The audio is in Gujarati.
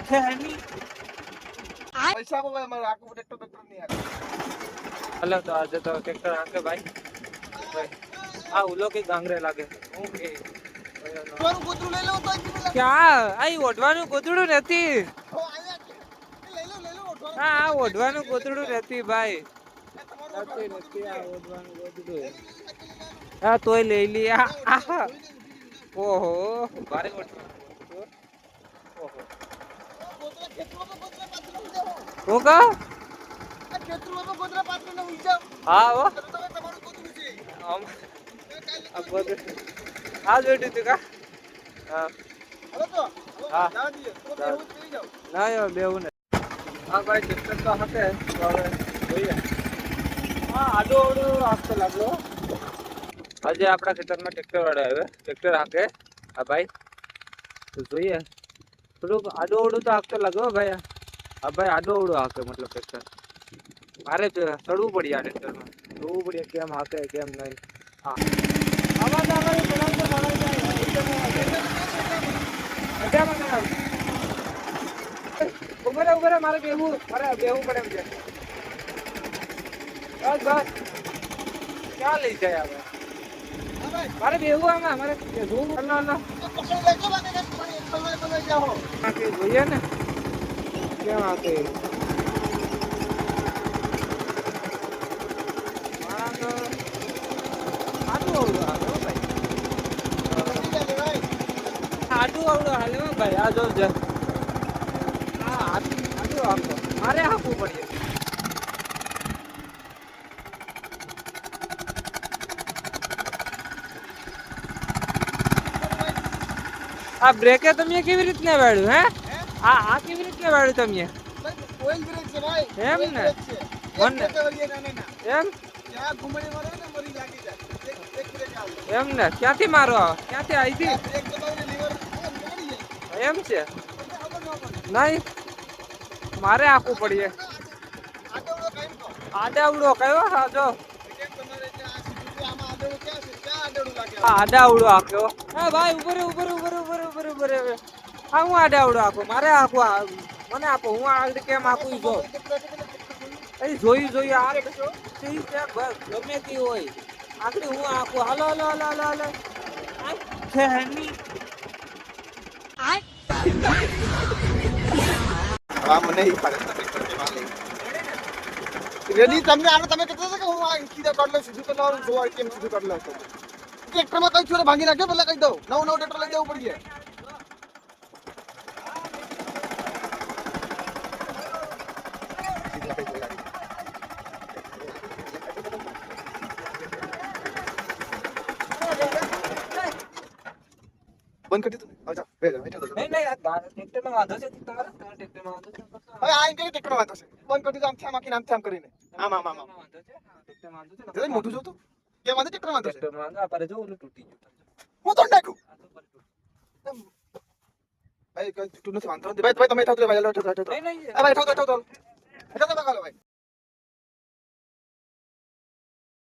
છે નહીં પૈસા આપો ભાઈ, મારે આખું ટ્રેક્ટર નહીં આવે. હલો તો આજે તો ટ્રેક્ટર હાંકે ભાઈ આ ઉલો કે ગાંગરે લાગે હું કે તમારું ગોતરું લઈ લો તો ક્યાં આઈ ઓઢવાનું ગોતડું નથી લઈ લો હા આ ઓઢવાનું ગોતડું નથી ભાઈ તમારું નથી આ ઓઢવાનું ગોતડું હા તોય લઈ લી આહા ઓહો ભારે ઓઢવાનું ઓહો ગોતરા ખેતરમાં ગોતરા પાત્ર લઈ જાઓ. હું કહો આ ખેતરમાં ગોતરા પાત્ર લઈ જાઓ. હા હો તમે તમારું ગોતરું છે. આ બધું આ જોઈતું તું કા હા હવે તો હા. જા દઈએ તો બેહું જ કરી જાઓ. ના યાર બેવું ને હા ભાઈ ટ્રેક્ટર તો હાકે તો હવે જોઈએ હા આડો આવડો હાંકતો લાગલો આજે આપણા ખેતરમાં ટ્રેક્ટર વાળા આવે ટ્રેક્ટર હાકે હા ભાઈ તો જોઈએ થોડુંક આડો આવડું તો હાંકતો લાગો ભાઈ હા ભાઈ આડો આવડું હાકે મતલબ ટ્રેક્ટર મારે ચડવું પડે આ ટ્રેક્ટરમાં જોવું પડે કેમ હાકે કેમ નહીં હા આવાજ અમારી બનાવતો ઉભરે મારે બેહવું પડે એમ છે બસ બસ ક્યાં લઈ જાય હવે હા ભાઈ મારે બેહવું આમાં મારે જોવું પકડી લેજો બાકી કઈ પણ લઈ જાઓ. જોઈએ ને કેમ આકે આડું આવડું હાલે હો ભાઈ પકડી લેજો ભાઈ. આડું આવડું હાલે હો ભાઈ આ જો હા આડું આપો મારે આપવું પડે આ બ્રેકે તમે કેવી રીતના વાળ્યું હે આ કેવી રીતના વાળ્યું તમે ભાઈ ઓઇલ બ્રેક છે ભાઈ. એમ ઓઇલ ને? બ્રેક છે. એક મને- બ્રેક વળીએ નાના. એમ ત્યાં ઘૂમડી મારો ને મરી લાગી જાય. એક બ્રેક આવે. એમ ને ક્યાંથી મારો ક્યાંથી આવી આ બ્રેક દબાવીને લીવર નીકળી જાય. હતી એમ છે એટલે ખબર ન પડે. નહીં મારે આપવું પડે આટલો ટાઈમ તો. આડાવડો કયો હા જો કેમ તમારે ત્યાં આ સીધું છે, આમાં આડેડું ક્યાં છે? ક્યાં આડેડું લાગે? આ આડાવડો આપ્યો હા ભાઈ ઉભરે હા હું આડાવડો આપો મારે આપો મને આપો હું આ કેમ આપું ઈ જો એ જોઈ આ ઠીક છે બસ ગમે તે હોય આખરી હું આપું હાલો આ છે નહીં આ મને ઈ પાડે રેડી તમને આને તમે કહેતા હતા કે હું આ કીધા કાઢ લઉં સીધું કરી લઉં જોવા કેમ સીધું કાઢ લઉં ટ્રેક્ટરમાં કઈ છોરે ભાંગી નાખ્યો પેલા કહી દઉં નવું ટ્રેક્ટર લઈ જવું પડશે બંધ કરી દીધું હવે જા બે જા બેઠો નહીં આ ટ્રેક્ટરમાં વાંધો છે તમારા ટ્રેક્ટરમાં વાંધો છે હવે આ ઇન્ટર ટ્રેક્ટર વાંધો છે બંધ કરી દીધું આમ થેમ આખીને આમ કરીને આમ વાંધો છે ટ્રેક્ટરમાં વાંધો છે જરા મોટું જોતું કે વાંધો ટ્રેક્ટર વાંધો છે ટ્રેક્ટરમાં વાંધો આ પારે જો ઓલું તૂટી ગયું હું તો નાખ્યું આ તો પર તૂટી ભાઈ કઈ તૂટું નથી વાંધો નથી ભાઈ તમે ઠાવ તો ભાઈ હેઠો નહીં ભાઈ ઠાવ તો ભાઈ